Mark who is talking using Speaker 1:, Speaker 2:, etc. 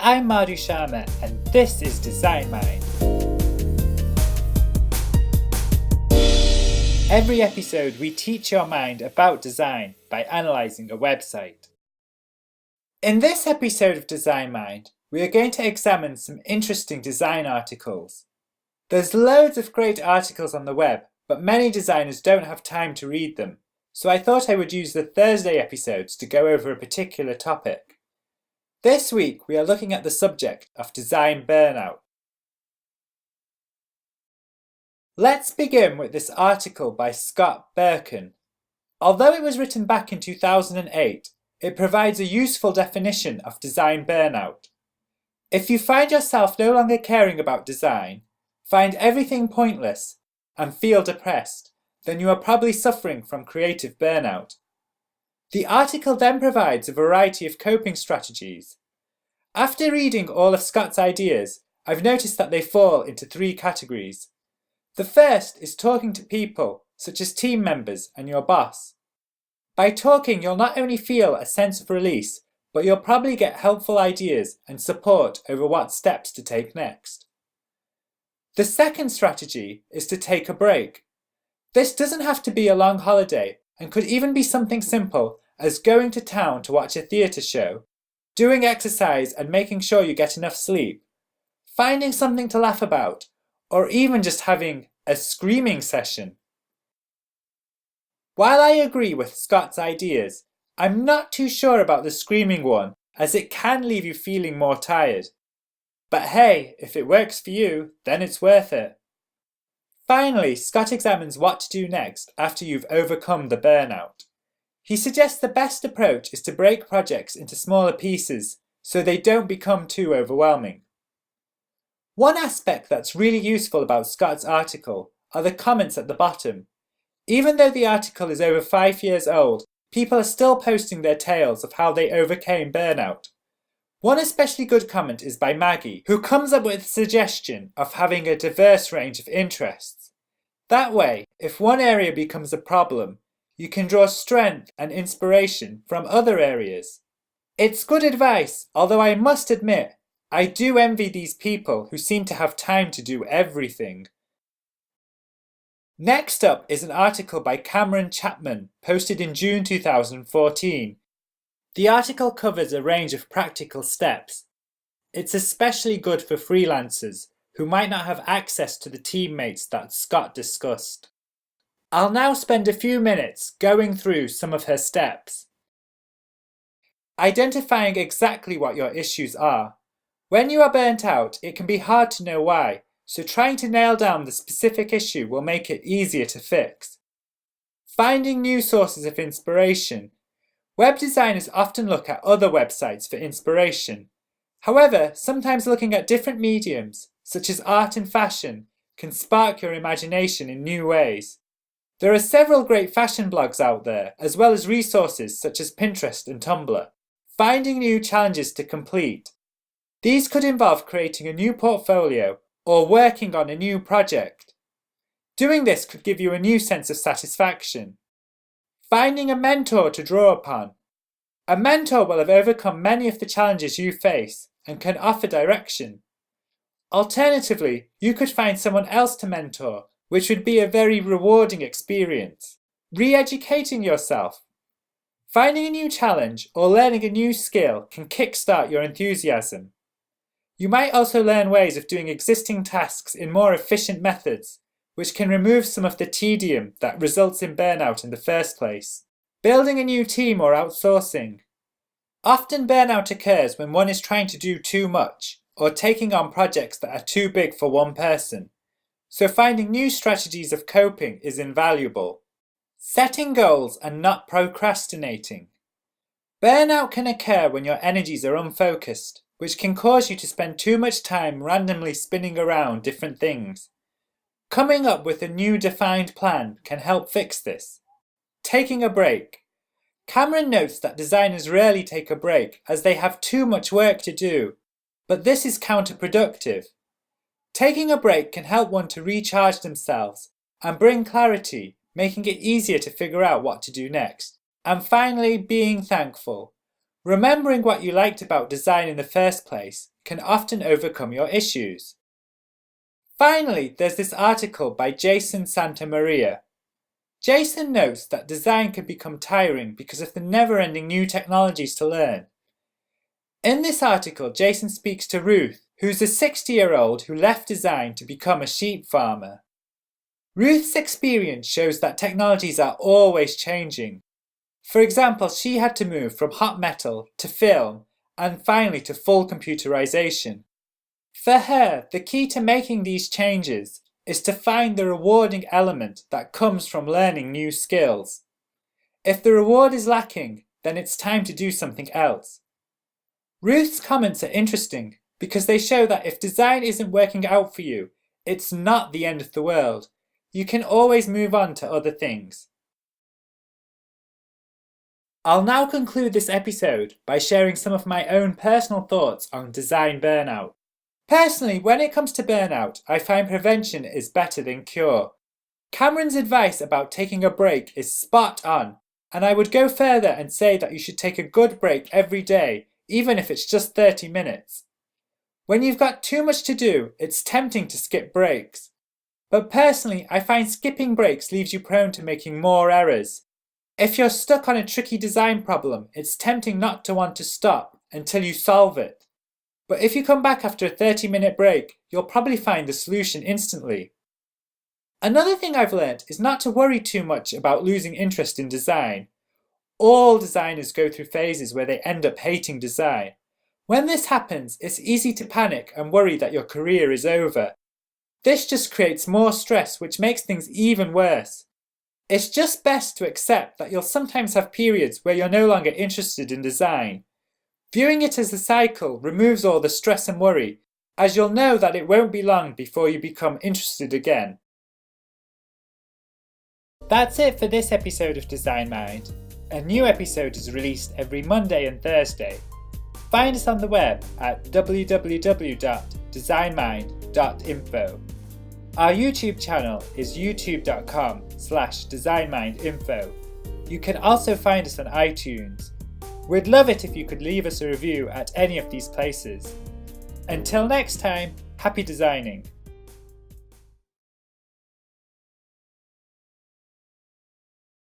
Speaker 1: I'm Madhu Sharma and this is Design Mind. Every episode we teach your mind about design by analysing a website. In this episode of Design Mind, we are going to examine some interesting design articles. There's loads of great articles on the web, but many designers don't have time to read them, so I thought I would use the Thursday episodes to go over a particular topic. This week we are looking at the subject of design burnout. Let's begin with this article by Scott Birkin. Although it was written back in 2008, it provides a useful definition of design burnout. If you find yourself no longer caring about design, find everything pointless, and feel depressed, then you are probably suffering from creative burnout. The article then provides a variety of coping strategies. After reading all of Scott's ideas, I've noticed that they fall into three categories. The first is talking to people, such as team members and your boss. By talking, you'll not only feel a sense of release, but you'll probably get helpful ideas and support over what steps to take next. The second strategy is to take a break. This doesn't have to be a long holiday and could even be something simple as going to town to watch a theatre show, doing exercise and making sure you get enough sleep, finding something to laugh about, or even just having a screaming session. While I agree with Scott's ideas, I'm not too sure about the screaming one as it can leave you feeling more tired. But hey, if it works for you, then it's worth it. Finally, Scott examines what to do next after you've overcome the burnout. He suggests the best approach is to break projects into smaller pieces so they don't become too overwhelming. One aspect that's really useful about Scott's article are the comments at the bottom. Even though the article is over 5 years old, people are still posting their tales of how they overcame burnout. One especially good comment is by Maggie, who comes up with a suggestion of having a diverse range of interests. That way, if one area becomes a problem, you can draw strength and inspiration from other areas. It's good advice, although I must admit, I do envy these people who seem to have time to do everything. Next up is an article by Chapman, posted in June 2014. The article covers a range of practical steps. It's especially good for freelancers who might not have access to the teammates that Scott discussed. I'll now spend a few minutes going through some of her steps. Identifying exactly what your issues are. When you are burnt out, it can be hard to know why, so trying to nail down the specific issue will make it easier to fix. Finding new sources of inspiration. Web designers often look at other websites for inspiration. However, sometimes looking at different mediums, such as art and fashion, can spark your imagination in new ways. There are several great fashion blogs out there, as well as resources such as Pinterest and Tumblr. Finding new challenges to complete. These could involve creating a new portfolio or working on a new project. Doing this could give you a new sense of satisfaction. Finding a mentor to draw upon. A mentor will have overcome many of the challenges you face and can offer direction. Alternatively, you could find someone else to mentor, which would be a very rewarding experience. Re-educating yourself. Finding a new challenge or learning a new skill can kickstart your enthusiasm. You might also learn ways of doing existing tasks in more efficient methods, which can remove some of the tedium that results in burnout in the first place. Building a new team or outsourcing. Often burnout occurs when one is trying to do too much or taking on projects that are too big for one person. So finding new strategies of coping is invaluable. Setting goals and not procrastinating. Burnout can occur when your energies are unfocused, which can cause you to spend too much time randomly spinning around different things. Coming up with a new defined plan can help fix this. Taking a break. Cameron notes that designers rarely take a break as they have too much work to do, but this is counterproductive. Taking a break can help one to recharge themselves and bring clarity, making it easier to figure out what to do next. And finally, being thankful. Remembering what you liked about design in the first place can often overcome your issues. Finally, there's this article by Jason Santamaria. Jason notes that design can become tiring because of the never-ending new technologies to learn. In this article, Jason speaks to Ruth, who's a 60-year-old who left design to become a sheep farmer. Ruth's experience shows that technologies are always changing. For example, she had to move from hot metal to film and finally to full computerization. For her, the key to making these changes is to find the rewarding element that comes from learning new skills. If the reward is lacking, then it's time to do something else. Ruth's comments are interesting because they show that if design isn't working out for you, it's not the end of the world. You can always move on to other things. I'll now conclude this episode by sharing some of my own personal thoughts on design burnout. Personally, when it comes to burnout, I find prevention is better than cure. Cameron's advice about taking a break is spot on, and I would go further and say that you should take a good break every day, even if it's just 30 minutes. When you've got too much to do, it's tempting to skip breaks. But personally, I find skipping breaks leaves you prone to making more errors. If you're stuck on a tricky design problem, it's tempting not to want to stop until you solve it. But if you come back after a 30-minute break, you'll probably find the solution instantly. Another thing I've learned is not to worry too much about losing interest in design. All designers go through phases where they end up hating design. When this happens, it's easy to panic and worry that your career is over. This just creates more stress, which makes things even worse. It's just best to accept that you'll sometimes have periods where you're no longer interested in design. Viewing it as a cycle removes all the stress and worry, as you'll know that it won't be long before you become interested again. That's it for this episode of Design Mind. A new episode is released every Monday and Thursday. Find us on the web at www.designmind.info. Our YouTube channel is youtube.com/designmindinfo. You can also find us on iTunes. We'd love it if you could leave us a review at any of these places. Until next time, happy designing!